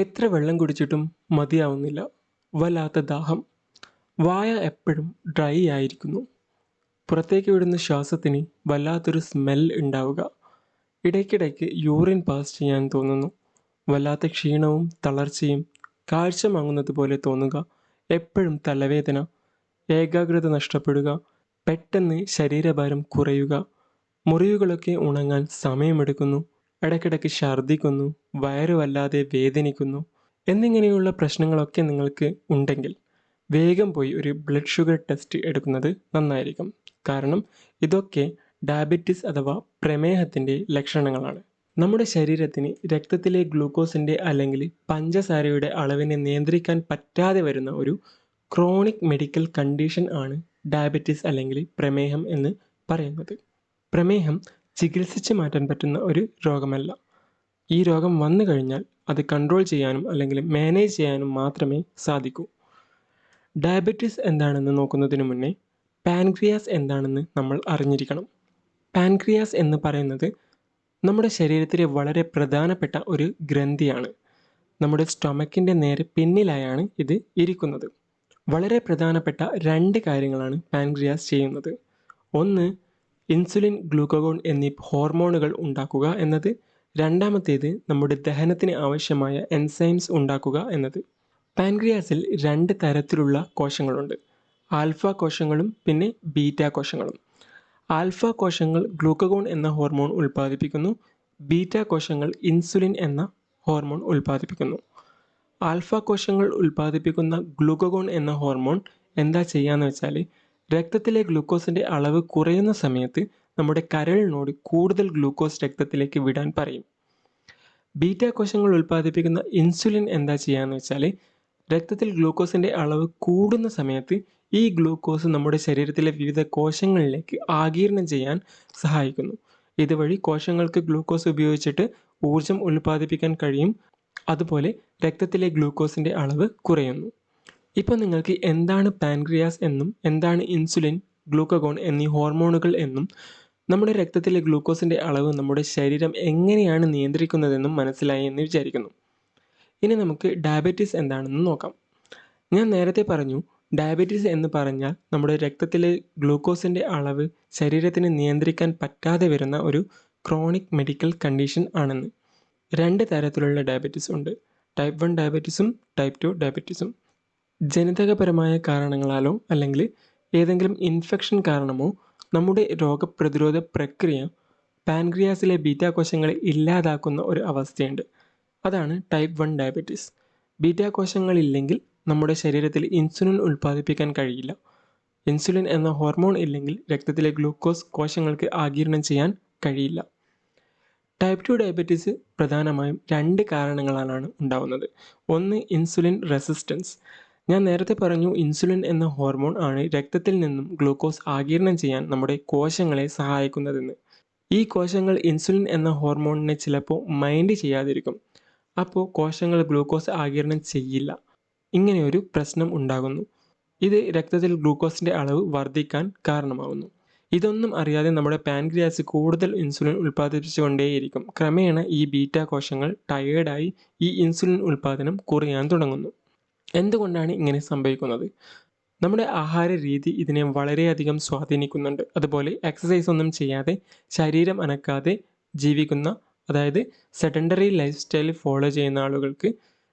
എത്ര വെള്ളം കുടിച്ചിട്ടും മതിയാവുന്നില്ല. വല്ലാത്ത ദാഹം. വായ എപ്പോഴും ഡ്രൈ ആയിരിക്കുന്നു. പുറത്തേക്ക് വിടുന്ന ശ്വാസത്തിന് വല്ലാത്തൊരു സ്മെൽ ഉണ്ടാവുക. ഇടയ്ക്കിടയ്ക്ക് യൂറിൻ പാസ് ചെയ്യാൻ തോന്നുന്നു. വല്ലാത്ത ക്ഷീണവും തളർച്ചയും, കാഴ്ച മങ്ങുന്നത് പോലെ തോന്നുക, എപ്പോഴും തലവേദന, ഏകാഗ്രത നഷ്ടപ്പെടുക, പെട്ടെന്ന് ശരീരഭാരം കുറയുക, മുറിവുകളൊക്കെ ഉണങ്ങാൻ സമയമെടുക്കുന്നു, ഇടയ്ക്കിടയ്ക്ക് ഛർദ്ദിക്കുന്നു, വയറ് വല്ലാതെ വേദനിക്കുന്നു എന്നിങ്ങനെയുള്ള പ്രശ്നങ്ങളൊക്കെ നിങ്ങൾക്ക് ഉണ്ടെങ്കിൽ വേഗം പോയി ഒരു ബ്ലഡ് ഷുഗർ ടെസ്റ്റ് എടുക്കുന്നത് നന്നായിരിക്കും. കാരണം ഇതൊക്കെ ഡയബറ്റിസ് അഥവാ പ്രമേഹത്തിൻ്റെ ലക്ഷണങ്ങളാണ്. നമ്മുടെ ശരീരത്തിന് രക്തത്തിലെ ഗ്ലൂക്കോസിൻ്റെ അല്ലെങ്കിൽ പഞ്ചസാരയുടെ അളവിനെ നിയന്ത്രിക്കാൻ പറ്റാതെ വരുന്ന ഒരു ക്രോണിക് മെഡിക്കൽ കണ്ടീഷൻ ആണ് ഡയബറ്റിസ് അല്ലെങ്കിൽ പ്രമേഹം എന്ന് പറയുന്നത്. പ്രമേഹം ചികിത്സിച്ച് മാറ്റാൻ പറ്റുന്ന ഒരു രോഗമല്ല. ഈ രോഗം വന്നു കഴിഞ്ഞാൽ അത് കൺട്രോൾ ചെയ്യാനും അല്ലെങ്കിൽ മാനേജ് ചെയ്യാനും മാത്രമേ സാധിക്കൂ. ഡയബറ്റിസ് എന്താണെന്ന് നോക്കുന്നതിന് മുന്നേ പാൻക്രിയാസ് എന്താണെന്ന് നമ്മൾ അറിഞ്ഞിരിക്കണം. പാൻക്രിയാസ് എന്ന് പറയുന്നത് നമ്മുടെ ശരീരത്തിലെ വളരെ പ്രധാനപ്പെട്ട ഒരു ഗ്രന്ഥിയാണ്. നമ്മുടെ സ്റ്റൊമക്കിൻ്റെ നേരെ പിന്നിലായാണ് ഇത് ഇരിക്കുന്നത്. വളരെ പ്രധാനപ്പെട്ട രണ്ട് കാര്യങ്ങളാണ് പാൻക്രിയാസ് ചെയ്യുന്നത്. ഒന്ന്, ഇൻസുലിൻ, ഗ്ലൂക്കഗോൺ എന്നീ ഹോർമോണുകൾ ഉണ്ടാക്കുക എന്നത്. രണ്ടാമത്തേത്, നമ്മുടെ ദഹനത്തിന് ആവശ്യമായ എൻസൈംസ് ഉണ്ടാക്കുക എന്നത്. പാൻക്രിയാസിൽ രണ്ട് തരത്തിലുള്ള കോശങ്ങളുണ്ട്. ആൽഫ കോശങ്ങളും പിന്നെ ബീറ്റ കോശങ്ങളും. ആൽഫ കോശങ്ങൾ ഗ്ലൂക്കഗോൺ എന്ന ഹോർമോൺ ഉൽപ്പാദിപ്പിക്കുന്നു. ബീറ്റ കോശങ്ങൾ ഇൻസുലിൻ എന്ന ഹോർമോൺ ഉൽപ്പാദിപ്പിക്കുന്നു. ആൽഫ കോശങ്ങൾ ഉൽപ്പാദിപ്പിക്കുന്ന ഗ്ലൂക്കഗോൺ എന്ന ഹോർമോൺ എന്താ ചെയ്യാന്ന് വെച്ചാൽ, രക്തത്തിലെ ഗ്ലൂക്കോസിൻ്റെ അളവ് കുറയുന്ന സമയത്ത് നമ്മുടെ കരളിനോട് കൂടുതൽ ഗ്ലൂക്കോസ് രക്തത്തിലേക്ക് വിടാൻ പറയും. ബീറ്റ കോശങ്ങൾ ഉൽപ്പാദിപ്പിക്കുന്ന ഇൻസുലിൻ എന്താ ചെയ്യാന്ന് വെച്ചാൽ, രക്തത്തിൽ ഗ്ലൂക്കോസിൻ്റെ അളവ് കൂടുന്ന സമയത്ത് ഈ ഗ്ലൂക്കോസ് നമ്മുടെ ശരീരത്തിലെ വിവിധ കോശങ്ങളിലേക്ക് ആഗിരണം ചെയ്യാൻ സഹായിക്കുന്നു. ഇതുവഴി കോശങ്ങൾക്ക് ഗ്ലൂക്കോസ് ഉപയോഗിച്ചിട്ട് ഊർജം ഉൽപ്പാദിപ്പിക്കാൻ കഴിയും. അതുപോലെ രക്തത്തിലെ ഗ്ലൂക്കോസിൻ്റെ അളവ് കുറയുന്നു. ഇപ്പോൾ നിങ്ങൾക്ക് എന്താണ് പാൻക്രിയാസ് എന്നും എന്താണ് ഇൻസുലിൻ, ഗ്ലൂക്കഗോൺ എന്നീ ഹോർമോണുകൾ എന്നും നമ്മുടെ രക്തത്തിലെ ഗ്ലൂക്കോസിൻ്റെ അളവ് നമ്മുടെ ശരീരം എങ്ങനെയാണ് നിയന്ത്രിക്കുന്നതെന്നും മനസ്സിലായി എന്ന് വിചാരിക്കുന്നു. ഇനി നമുക്ക് ഡയബറ്റീസ് എന്താണെന്ന് നോക്കാം. ഞാൻ നേരത്തെ പറഞ്ഞു, ഡയബറ്റീസ് എന്ന് പറഞ്ഞാൽ നമ്മുടെ രക്തത്തിലെ ഗ്ലൂക്കോസിൻ്റെ അളവ് ശരീരത്തിന് നിയന്ത്രിക്കാൻ പറ്റാതെ വരുന്ന ഒരു ക്രോണിക് മെഡിക്കൽ കണ്ടീഷൻ ആണെന്ന്. രണ്ട് തരത്തിലുള്ള ഡയബറ്റീസ് ഉണ്ട്. Type 1 ഡയബറ്റീസും type 2 ഡയബറ്റീസും. ജനിതകപരമായ കാരണങ്ങളാലോ അല്ലെങ്കിൽ ഏതെങ്കിലും ഇൻഫെക്ഷൻ കാരണമോ നമ്മുടെ രോഗപ്രതിരോധ പ്രക്രിയ പാൻക്രിയാസിലെ ബീറ്റ കോശങ്ങളെ ഇല്ലാതാക്കുന്ന ഒരു അവസ്ഥയുണ്ട്. അതാണ് ടൈപ്പ് 1 ഡയബറ്റീസ്. ബീറ്റ കോശങ്ങളില്ലെങ്കിൽ നമ്മുടെ ശരീരത്തിൽ ഇൻസുലിൻ ഉൽപ്പാദിപ്പിക്കാൻ കഴിയില്ല. ഇൻസുലിൻ എന്ന ഹോർമോൺ ഇല്ലെങ്കിൽ രക്തത്തിലെ ഗ്ലൂക്കോസ് കോശങ്ങൾക്ക് ആഗിരണം ചെയ്യാൻ കഴിയില്ല. ടൈപ്പ് 2 ഡയബറ്റീസ് പ്രധാനമായും രണ്ട് കാരണങ്ങളാലാണ് ഉണ്ടാവുന്നത്. ഒന്ന്, ഇൻസുലിൻ റെസിസ്റ്റൻസ്. ഞാൻ നേരത്തെ പറഞ്ഞു, ഇൻസുലിൻ എന്ന ഹോർമോൺ ആണ് രക്തത്തിൽ നിന്നും ഗ്ലൂക്കോസ് ആഗിരണം ചെയ്യാൻ നമ്മുടെ കോശങ്ങളെ സഹായിക്കുന്നതെന്ന്. ഈ കോശങ്ങൾ ഇൻസുലിൻ എന്ന ഹോർമോണിനെ ചിലപ്പോൾ മൈൻഡ് ചെയ്യാതിരിക്കും. അപ്പോൾ കോശങ്ങൾ ഗ്ലൂക്കോസ് ആഗിരണം ചെയ്യില്ല. ഇങ്ങനെയൊരു പ്രശ്നം ഉണ്ടാകുന്നു. ഇത് രക്തത്തിൽ ഗ്ലൂക്കോസിൻ്റെ അളവ് വർദ്ധിക്കാൻ കാരണമാകുന്നു. ഇതൊന്നും അറിയാതെ നമ്മുടെ പാൻക്രിയാസ് കൂടുതൽ ഇൻസുലിൻ ഉൽപ്പാദിപ്പിച്ചുകൊണ്ടേയിരിക്കും. ക്രമേണ ഈ ബീറ്റ കോശങ്ങൾ ടയേർഡായി ഈ ഇൻസുലിൻ ഉൽപ്പാദനം കുറയാൻ തുടങ്ങുന്നു. എന്തുകൊണ്ടാണ് ഇങ്ങനെ സംഭവിക്കുന്നത്? നമ്മുടെ ആഹാര രീതി ഇതിനെ വളരെയധികം സ്വാധീനിക്കുന്നുണ്ട്. അതുപോലെ എക്സസൈസ് ഒന്നും ചെയ്യാതെ ശരീരം അനക്കാതെ ജീവിക്കുന്ന, അതായത് സെഡൻഡറി ലൈഫ് സ്റ്റൈൽ ഫോളോ ചെയ്യുന്ന ആളുകൾക്ക്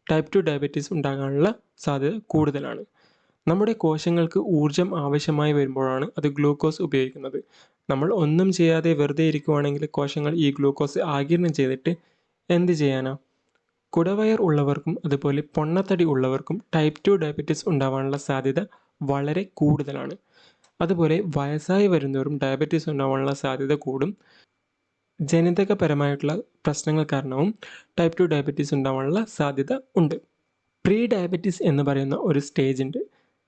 ടൈപ്പ് 2 ഡയബറ്റീസ് ഉണ്ടാകാനുള്ള സാധ്യത കൂടുതലാണ്. നമ്മുടെ കോശങ്ങൾക്ക് ഊർജം ആവശ്യമായി വരുമ്പോഴാണ് അത് ഗ്ലൂക്കോസ് ഉപയോഗിക്കുന്നത്. നമ്മൾ ഒന്നും ചെയ്യാതെ വെറുതെ ഇരിക്കുവാണെങ്കിൽ കോശങ്ങൾ ഈ ഗ്ലൂക്കോസ് ആഗിരണം ചെയ്തിട്ട് എന്ത് ചെയ്യാനാ? കുടവയർ ഉള്ളവർക്കും അതുപോലെ പൊണ്ണത്തടി ഉള്ളവർക്കും ടൈപ്പ് 2 ഡയബറ്റീസ് ഉണ്ടാവാനുള്ള സാധ്യത വളരെ കൂടുതലാണ്. അതുപോലെ വയസ്സായി വരുന്നവരും ഡയബറ്റീസ് ഉണ്ടാവാനുള്ള സാധ്യത കൂടും. ജനിതകപരമായിട്ടുള്ള പ്രശ്നങ്ങൾ കാരണവും ടൈപ്പ് 2 ഡയബറ്റീസ് ഉണ്ടാവാനുള്ള സാധ്യത ഉണ്ട്. പ്രീ ഡയബറ്റീസ് എന്ന് പറയുന്ന ഒരു സ്റ്റേജ് ഉണ്ട്.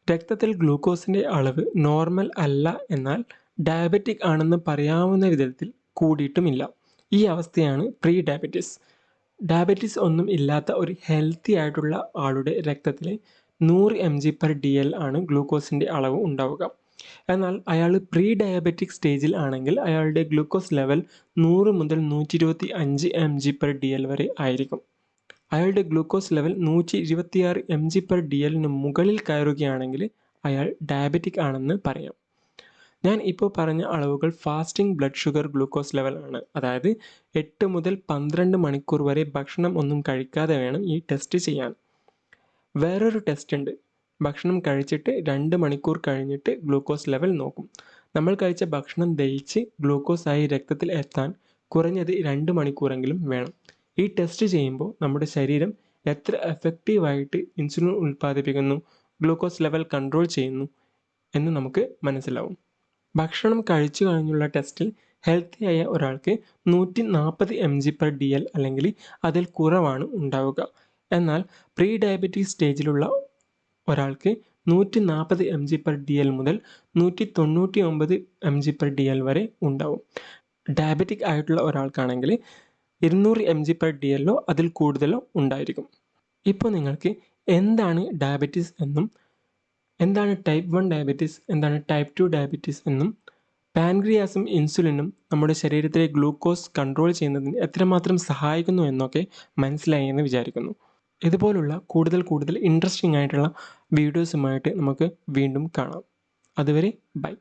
രക്തത്തിൽ ഗ്ലൂക്കോസിൻ്റെ അളവ് നോർമൽ അല്ല, എന്നാൽ ഡയബറ്റിക് ആണെന്ന് പറയാവുന്ന വിധത്തിൽ കൂടിയിട്ടുമില്ല. ഈ അവസ്ഥയാണ് പ്രീ ഡയബറ്റീസ്. ഡയബറ്റീസ് ഒന്നും ഇല്ലാത്ത ഒരു ഹെൽത്തി ആയിട്ടുള്ള ആളുടെ രക്തത്തിലെ 100 mg/dl ആണ് ഗ്ലൂക്കോസിൻ്റെ അളവ് ഉണ്ടാവുക. എന്നാൽ അയാൾ പ്രീ ഡയബറ്റിക് സ്റ്റേജിൽ ആണെങ്കിൽ അയാളുടെ ഗ്ലൂക്കോസ് ലെവൽ 100 മുതൽ 125 mg/dl വരെ ആയിരിക്കും. അയാളുടെ ഗ്ലൂക്കോസ് ലെവൽ 126 mg/dl മുകളിൽ കയറുകയാണെങ്കിൽ അയാൾ ഡയബറ്റിക് ആണെന്ന് പറയാം. ഞാൻ ഇപ്പോൾ പറഞ്ഞ അളവുകൾ fasting blood sugar glucose level ആണ്. അതായത് 8 മുതൽ 12 മണിക്കൂർ വരെ ഭക്ഷണം ഒന്നും കഴിക്കാതെ വേണം ഈ ടെസ്റ്റ് ചെയ്യാൻ. വേറൊരു ടെസ്റ്റ് ഉണ്ട്. ഭക്ഷണം കഴിച്ചിട്ട് 2 മണിക്കൂർ കഴിഞ്ഞിട്ട് ഗ്ലൂക്കോസ് ലെവൽ നോക്കും. നമ്മൾ കഴിച്ച ഭക്ഷണം ദഹിച്ച് ഗ്ലൂക്കോസായി രക്തത്തിൽ എത്താൻ കുറഞ്ഞത് 2 മണിക്കൂറെങ്കിലും വേണം. ഈ ടെസ്റ്റ് ചെയ്യുമ്പോൾ നമ്മുടെ ശരീരം എത്ര എഫക്റ്റീവായിട്ട് ഇൻസുലിൻ ഉൽപ്പാദിപ്പിക്കുന്നു, ഗ്ലൂക്കോസ് ലെവൽ കൺട്രോൾ ചെയ്യുന്നു എന്ന് നമുക്ക് മനസ്സിലാവും. ഭക്ഷണം കഴിച്ചു കഴിഞ്ഞുള്ള ടെസ്റ്റിൽ ഹെൽത്തിയായ ഒരാൾക്ക് 140 mg/dl അല്ലെങ്കിൽ അതിൽ കുറവാണ് ഉണ്ടാവുക. എന്നാൽ പ്രീ ഡയബറ്റിക് സ്റ്റേജിലുള്ള ഒരാൾക്ക് 140 mg/dl മുതൽ 199 mg/dl വരെ ഉണ്ടാവും. ഡയബറ്റിക് ആയിട്ടുള്ള ഒരാൾക്കാണെങ്കിൽ 200 mg/dl അതിൽ കൂടുതലോ ഉണ്ടായിരിക്കും. ഇപ്പോൾ നിങ്ങൾക്ക് എന്താണ് ഡയബറ്റീസ് എന്നും എന്താണ് ടൈപ്പ് 1 ഡയബറ്റീസ്, എന്താണ് ടൈപ്പ് 2 ഡയബറ്റീസ് എന്നും പാൻക്രിയാസും ഇൻസുലിനും നമ്മുടെ ശരീരത്തിലെ ഗ്ലൂക്കോസ് കൺട്രോൾ ചെയ്യുന്നതിന് എത്രമാത്രം സഹായിക്കുന്നു എന്നൊക്കെ മനസ്സിലായി എന്ന് വിചാരിക്കുന്നു. ഇതുപോലുള്ള കൂടുതൽ ഇൻട്രസ്റ്റിംഗ് ആയിട്ടുള്ള വീഡിയോസുമായിട്ട് നമുക്ക് വീണ്ടും കാണാം. അതുവരെ ബൈ.